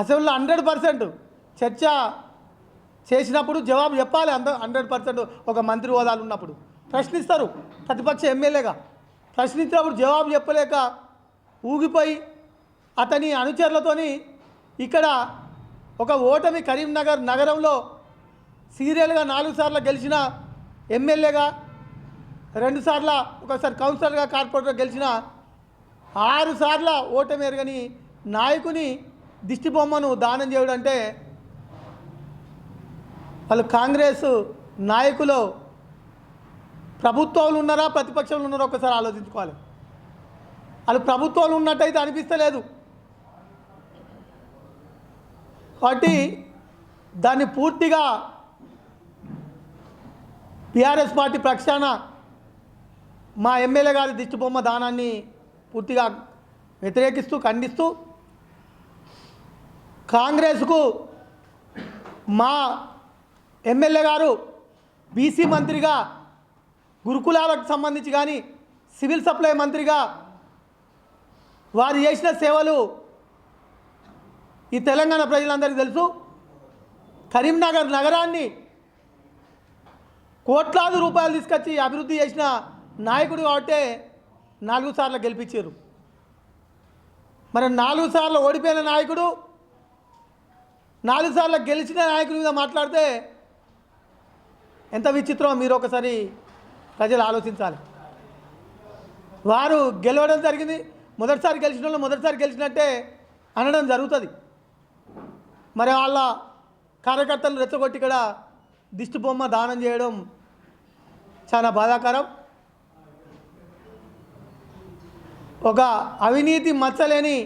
అసెంబ్లీలో 100% చర్చ చేసినప్పుడు జవాబు చెప్పాలి. 100% ఒక మంత్రి హోదాలు ఉన్నప్పుడు ప్రశ్నిస్తారు. ప్రతిపక్ష ఎమ్మెల్యేగా ప్రశ్నించినప్పుడు జవాబు చెప్పలేక ఊగిపోయి అతని అనుచరులతోని ఇక్కడ ఒక ఓటమి కరీంనగర్ నగరంలో సీరియల్గా 4 సార్లు గెలిచిన ఎమ్మెల్యేగా, 2 సార్లు ఒకసారి కౌన్సిలర్గా, కార్పొరేటర్గా గెలిచిన 6 సార్ల ఓటమి ఎరగని నాయకుని దిష్టి బొమ్మను దానం చేయడం అంటే వాళ్ళు కాంగ్రెస్ నాయకులు ప్రభుత్వాలు ఉన్నారా ప్రతిపక్షంలో ఉన్నారా ఒకసారి ఆలోచించుకోవాలి. వాళ్ళు ప్రభుత్వాలు ఉన్నట్టయితే అనిపిస్తలేదు. కాబట్టి దాన్ని పూర్తిగా టీఆర్ఎస్ పార్టీ పక్షాన మా ఎమ్మెల్యే గారి దిష్టిబొమ్మ దానాన్ని పూర్తిగా వ్యతిరేకిస్తూ ఖండిస్తూ కాంగ్రెస్కు మా ఎమ్మెల్యే గారు బీసీ మంత్రిగా, గురుకులాలకు సంబంధించి కానీ సివిల్ సప్లై మంత్రిగా వారు చేసిన సేవలు ఈ తెలంగాణ ప్రజలందరికీ తెలుసు. కరీంనగర్ నగరాన్ని కోట్లాది రూపాయలు తీసుకొచ్చి అభివృద్ధి చేసిన నాయకుడు కాబట్టి 4 సార్లు గెలిపించారు. మరి 4 సార్లు ఓడిపోయిన నాయకుడు 4 సార్లు గెలిచిన నాయకుడి మీద మాట్లాడితే ఎంత విచిత్రమో మీరు ఒకసారి ప్రజలు ఆలోచించాలి. వారు గెలవడం జరిగింది. మొదటిసారి గెలిచిన వాళ్ళు మొదటిసారి గెలిచినట్టే అనడం జరుగుతుంది. మరి వాళ్ళ కార్యకర్తలు రెచ్చగొట్టి ఇక్కడ దిష్టి బొమ్మ దానం చేయడం చాలా బాధాకరం. ఒక అవినీతి మచ్చలేని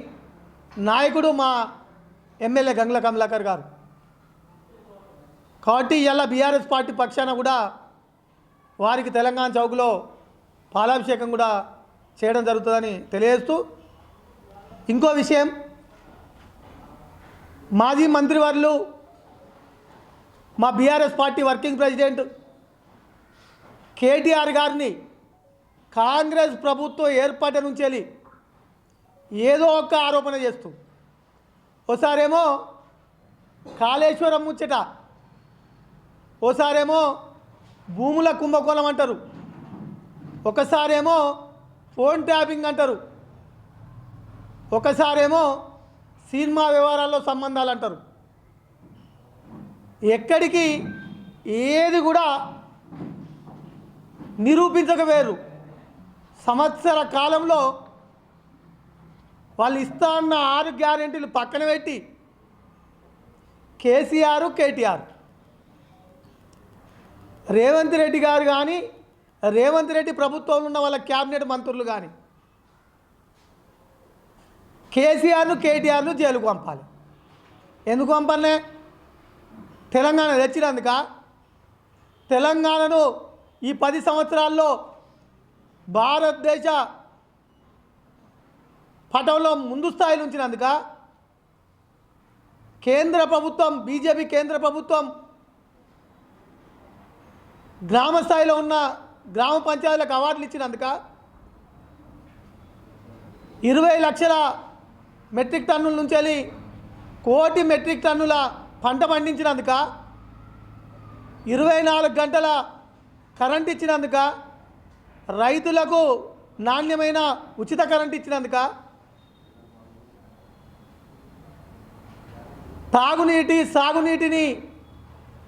నాయకుడు మా ఎమ్మెల్యే గంగుల కమలాకర్ గారు. కాబట్టి ఇలా బీఆర్ఎస్ పార్టీ పక్షాన కూడా వారికి తెలంగాణ చౌక్లో పాలాభిషేకం కూడా చేయడం జరుగుతుందని తెలియజేస్తూ, ఇంకో విషయం, మాజీ మంత్రివర్యులు మా BRS party working president KTR గారిని కాంగ్రెస్ ప్రభుత్వం ఏర్పాటు నుంచి వెళ్ళి ఏదో ఒక ఆరోపణ చేస్తూ, ఓసారేమో కాళేశ్వరం ముచ్చట, ఓసారేమో భూముల కుంభకోణం అంటారు, ఒకసారేమో ఫోన్ ట్యాపింగ్ అంటారు, ఒకసారేమో సినిమా వ్యవహారాల్లో సంబంధాలు అంటారు. ఎక్కడికి ఏది కూడా నిరూపించకపోయారు. సంవత్సర కాలంలో వాళ్ళు ఇస్తా అన్న 6 గ్యారెంటీలు పక్కన పెట్టి కేసీఆర్, కేటీఆర్, రేవంత్ రెడ్డి గారు కానీ, రేవంత్ రెడ్డి ప్రభుత్వంలో ఉన్న వాళ్ళ క్యాబినెట్ మంత్రులు కానీ కేసీఆర్ను, కేటీఆర్ను జైలుకు పంపాలి. ఎందుకు పంపలే? తెలంగాణ తెచ్చినందుక? తెలంగాణను ఈ 10 సంవత్సరాల్లో భారతదేశ పటంలో ముందు స్థాయిలో ఉంచినందుక? కేంద్ర ప్రభుత్వం, బీజేపీ కేంద్ర ప్రభుత్వం గ్రామ స్థాయిలో ఉన్న గ్రామ పంచాయతీలకు అవార్డులు ఇచ్చినందుక? 20 లక్షల మెట్రిక్ టన్నుల నుంచి వెళ్ళి 1 కోటి మెట్రిక్ టన్నుల పంట పండించినందుక? 24 గంటల కరెంట్ ఇచ్చినందుక? రైతులకు నాణ్యమైన ఉచిత కరెంట్ ఇచ్చినందుక? తాగునీటి, సాగునీటిని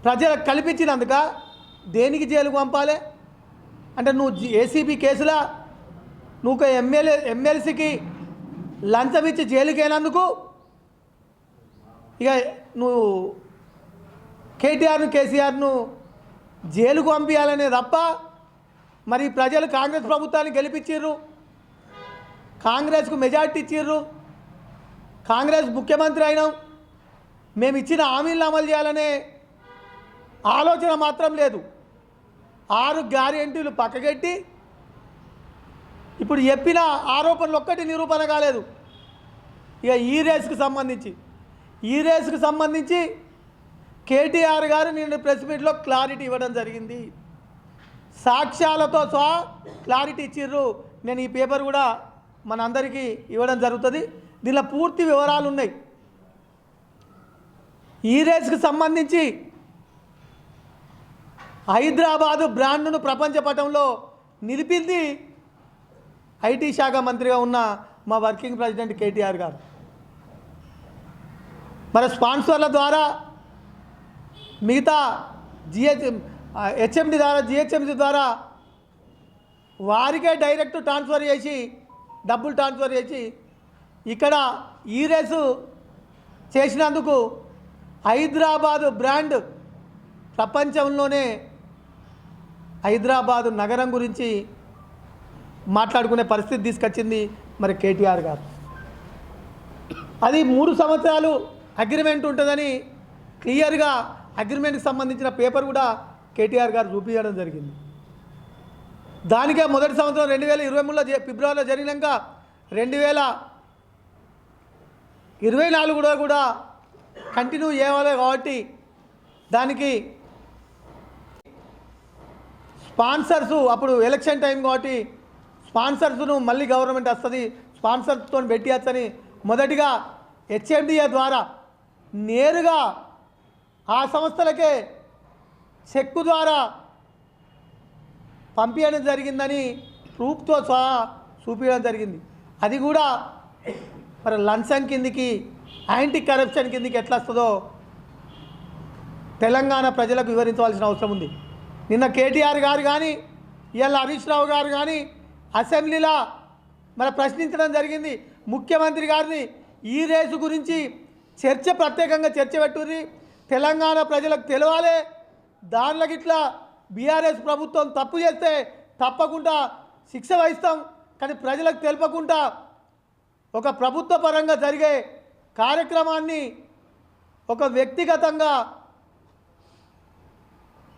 ప్రజలకు కల్పించినందుక? దేనికి జైలుకు పంపాలి? అంటే నువ్వు ఏసీబీ కేసులా నువ్వు ఎమ్మెల్సీకి లంచం ఇచ్చి జైలుకైనందుకు ఇక నువ్వు కేటీఆర్ను, కేసీఆర్ను జైలుకు పంపించాలనే తప్ప మరి ప్రజలు కాంగ్రెస్ ప్రభుత్వాన్ని గెలిపించారు, కాంగ్రెస్కు మెజార్టీ ఇచ్చిర్రు, కాంగ్రెస్ ముఖ్యమంత్రి అయినాం, మేము ఇచ్చిన హామీలను అమలు చేయాలనే ఆలోచన మాత్రం లేదు. 6 గ్యారెంటీలు పక్కకెట్టి ఇప్పుడు చెప్పిన ఆరోపణలు ఒక్కటి నిరూపణ కాలేదు. ఇక ఈ రేస్కు సంబంధించి కేటీఆర్ గారు నిన్న ప్రెస్ మీట్లో క్లారిటీ ఇవ్వడం జరిగింది. సాక్ష్యాలతో సహా క్లారిటీ ఇచ్చిర్రు. నేను ఈ పేపర్ కూడా మనందరికీ ఇవ్వడం జరుగుతుంది. దీనిలో పూర్తి వివరాలు ఉన్నాయి. ఈ రేస్కి సంబంధించి హైదరాబాదు బ్రాండ్ను ప్రపంచ పటంలో నిలిపింది ఐటీ శాఖ మంత్రిగా ఉన్న మా వర్కింగ్ ప్రెసిడెంట్ కేటీఆర్ గారు. మరి స్పాన్సర్ల ద్వారా మిగతా హెచ్ఎండి ద్వారా జిహెచ్ఎంసి ద్వారా వారికే డైరెక్ట్ ట్రాన్స్ఫర్ చేసి డబ్బులు ట్రాన్స్ఫర్ చేసి ఇక్కడ ఈ రేసు చేసినందుకు హైదరాబాదు బ్రాండ్ ప్రపంచంలోనే హైదరాబాదు నగరం గురించి మాట్లాడుకునే పరిస్థితి తీసుకొచ్చింది మరి కేటీఆర్ గారు. అది 3 సంవత్సరాలు అగ్రిమెంట్ ఉంటుందని క్లియర్గా అగ్రిమెంట్కి సంబంధించిన పేపర్ కూడా కేటీఆర్ గారు చూపించడం జరిగింది. దానికే మొదటి సంవత్సరం 2023లో ఫిబ్రవరిలో జరిగినాక 2024 కూడా కంటిన్యూ చేయాలి. కాబట్టి దానికి స్పాన్సర్సు అప్పుడు ఎలక్షన్ టైం కాబట్టి స్పాన్సర్స్ను మళ్ళీ గవర్నమెంట్ వస్తుంది, స్పాన్సర్స్తో పెట్టియచ్చని మొదటిగా హెచ్ఎండిఏ ద్వారా నేరుగా ఆ సంస్థలకే చెక్కు ద్వారా పంపించడం జరిగిందని ప్రూఫ్తో సహా చూపించడం జరిగింది. అది కూడా మరి లంచం కిందికి యాంటీ కరప్షన్ కిందికి ఎట్లా వస్తుందో తెలంగాణ ప్రజలకు వివరించవలసిన అవసరం ఉంది. నిన్న కేటీఆర్ గారు కానీ ఇవాళ హరీష్ రావు గారు కానీ అసెంబ్లీలో మరి ప్రశ్నించడం జరిగింది. ముఖ్యమంత్రి గారిని ఈ రేసు గురించి ప్రత్యేకంగా చర్చ పెట్టుర్రి, తెలంగాణ ప్రజలకు తెలవాలి, దానిలోకి ఇట్లా బీఆర్ఎస్ ప్రభుత్వం తప్పు చేస్తే తప్పకుండా శిక్ష వహిస్తాం, కానీ ప్రజలకు తెలపకుండా ఒక ప్రభుత్వ పరంగా జరిగే కార్యక్రమాన్ని ఒక వ్యక్తిగతంగా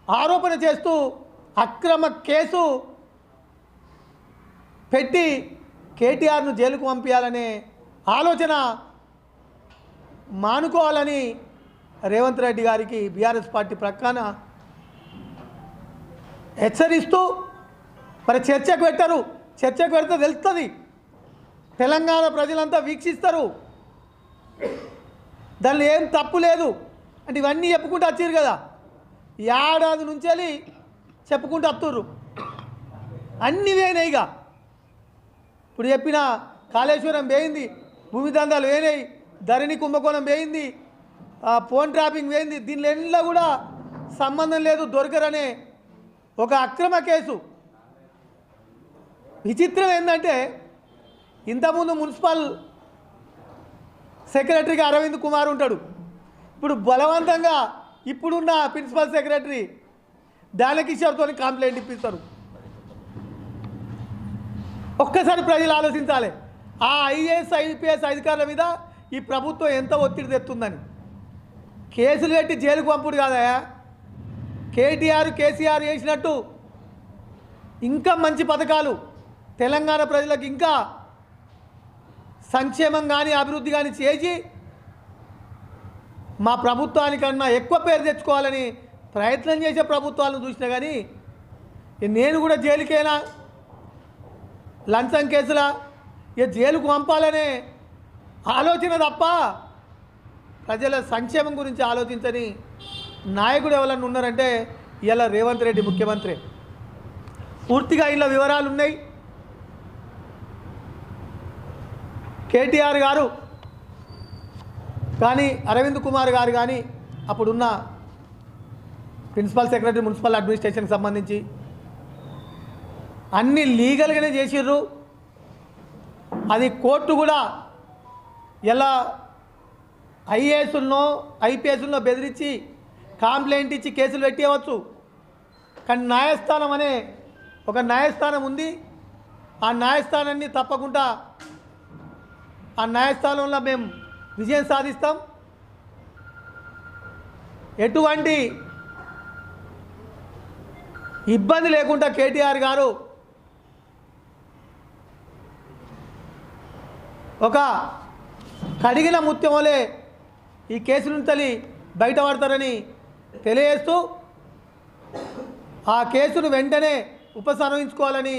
ఆరోపణ చేస్తూ అక్రమ కేసు పెట్టి కేటీఆర్ను జైలుకు పంపించాలనే ఆలోచన మానుకోవాలని రేవంత్ రెడ్డి గారికి బీఆర్ఎస్ పార్టీ ప్రక్కన హెచ్చరిస్తూ మరి చర్చకు పెట్టరు. చర్చకు పెడితే తెలుస్తుంది, తెలంగాణ ప్రజలంతా వీక్షిస్తారు, దానిలో ఏం తప్పు లేదు అంటే ఇవన్నీ చెప్పుకుంటూ వచ్చారు కదా, ఏడాది నుంచి వెళ్ళి చెప్పుకుంటూ వస్తుర్రు. అన్నీ వేయినాయిగా, ఇప్పుడు చెప్పిన కాళేశ్వరం వేయింది, భూమి దందాలు వేయినాయి, ధరణి కుంభకోణం వేయింది, ఫోన్ ట్రాపింగ్ వేయింది. దీనిలో ఎన్నో కూడా సంబంధం లేదు, దొరకరనే ఒక అక్రమ కేసు. విచిత్రం ఏంటంటే ఇంతకుముందు మున్సిపల్ సెక్రటరీగా అరవింద్ కుమార్ ఉంటాడు, ఇప్పుడు బలవంతంగా ఇప్పుడున్న ప్రిన్సిపల్ సెక్రటరీ దానకిషోర్తో కంప్లైంట్ ఇప్పిస్తారు. ఒక్కసారి ప్రజలు ఆలోచించాలి, ఆ ఐఏఎస్ ఐపీఎస్ అధికారుల మీద ఈ ప్రభుత్వం ఎంత ఒత్తిడి తెస్తుందని. కేసులు పెట్టి జైలుకు పంపుడు కాదయా, కేటీఆర్ కేసీఆర్ చేసినట్టు ఇంకా మంచి పథకాలు తెలంగాణ ప్రజలకు ఇంకా సంక్షేమం కానీ అభివృద్ధి కానీ చేసి మా ప్రభుత్వానికన్నా ఎక్కువ పేరు తెచ్చుకోవాలని ప్రయత్నం చేసే ప్రభుత్వాలను చూసినా కానీ నేను కూడా జైలుకేనా లంచం కేసులా జైలుకు పంపాలనే ఆలోచన తప్ప ప్రజల సంక్షేమం గురించి ఆలోచించని నాయకుడు ఎవరన్నా ఉన్నారంటే ఇలా రేవంత్ రెడ్డి ముఖ్యమంత్రి. పూర్తిగా ఇంట్లో వివరాలు ఉన్నాయి. కేటీఆర్ గారు కానీ అరవింద్ కుమార్ గారు కానీ అప్పుడున్న ప్రిన్సిపల్ సెక్రటరీ మున్సిపల్ అడ్మినిస్ట్రేషన్కి సంబంధించి అన్నీ లీగల్గానే చేసిర్రు. అది కోర్టు కూడా ఎలా ఐఏఎస్లో ఐపీఎస్లో బెదిరించి కంప్లైంట్ ఇచ్చి కేసులు పెట్టేయవచ్చు. కానీ న్యాయస్థానం అనే ఒక న్యాయస్థానం ఉంది, ఆ న్యాయస్థానాన్ని తప్పకుండా ఆ న్యాయస్థానంలో మేము విజయం సాధిస్తాం. ఎటువంటి ఇబ్బంది లేకుండా కేటీఆర్ గారు ఒక కడిగిన ముత్యం వలె ఈ కేసు నుంచి బయటపడతారని తెలియజేస్తూ ఆ కేసును వెంటనే ఉపసంహరించుకోవాలని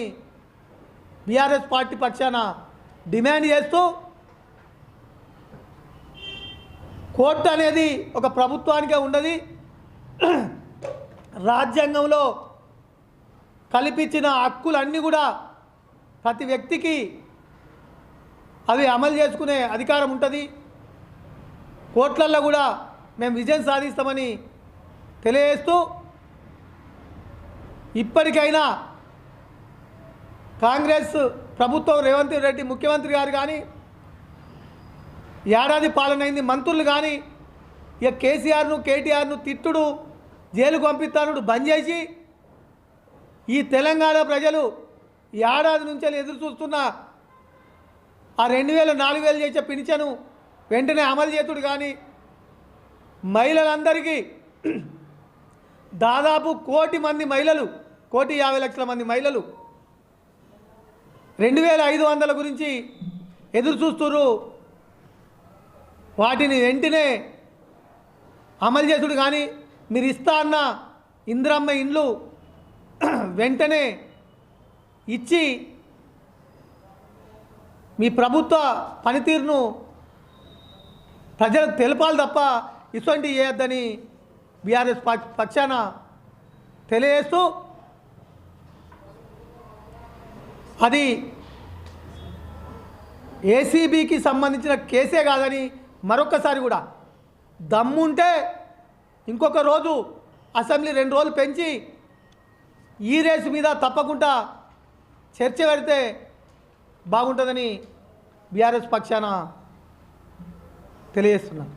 బీఆర్ఎస్ పార్టీ పక్షాన డిమాండ్ చేస్తూ కోర్టు అనేది ఒక ప్రభుత్వానికే ఉండదు. రాజ్యాంగంలో కల్పించిన హక్కులన్నీ కూడా ప్రతి వ్యక్తికి అవి అమలు చేసుకునే అధికారం ఉంటుంది. కోర్టులలో కూడా మేము విజయం సాధిస్తామని తెలియజేస్తూ, ఇప్పటికైనా కాంగ్రెస్ ప్రభుత్వం, రేవంత్ రెడ్డి ముఖ్యమంత్రి గారు కానీ, ఏడాది పాలనైంది మంత్రులు కానీ, ఇక కేసీఆర్ను కేటీఆర్ను తిట్టుడు, జైలుకు పంపిస్తానుడు బంద్ చేసి ఈ తెలంగాణ ప్రజలు ఏడాది నుంచి ఎదురు చూస్తున్న ఆ 2000 4000 చేసే పింఛను వెంటనే అమలు చేతుడు కానీ, మహిళలందరికీ దాదాపు 1 కోటి మంది మహిళలు, 1,50,00,000 మంది మహిళలు 2500 గురించి ఎదురు చూస్తున్నారు. వాటిని వెంటనే అమలు చేసుడు కానీ, మీరు ఇస్తా అన్న ఇందిరమ్మ ఇండ్లు వెంటనే ఇచ్చి మీ ప్రభుత్వ పనితీరును ప్రజలకు తెలపాలి తప్ప ఇటువంటి చేయొద్దని బీఆర్ఎస్ పక్షాన తెలియజేస్తూ, అది ఏసీబీకి సంబంధించిన కేసే కాదని మరొకసారి కూడా దమ్ముంటే ఇంకొక రోజు అసెంబ్లీ 2 రోజులు పెంచి ఈ రేసు మీద తప్పకుండా చర్చ పెడితే బాగుంటుందని బీఆర్ఎస్ పక్షాన తెలియజేస్తున్నాను.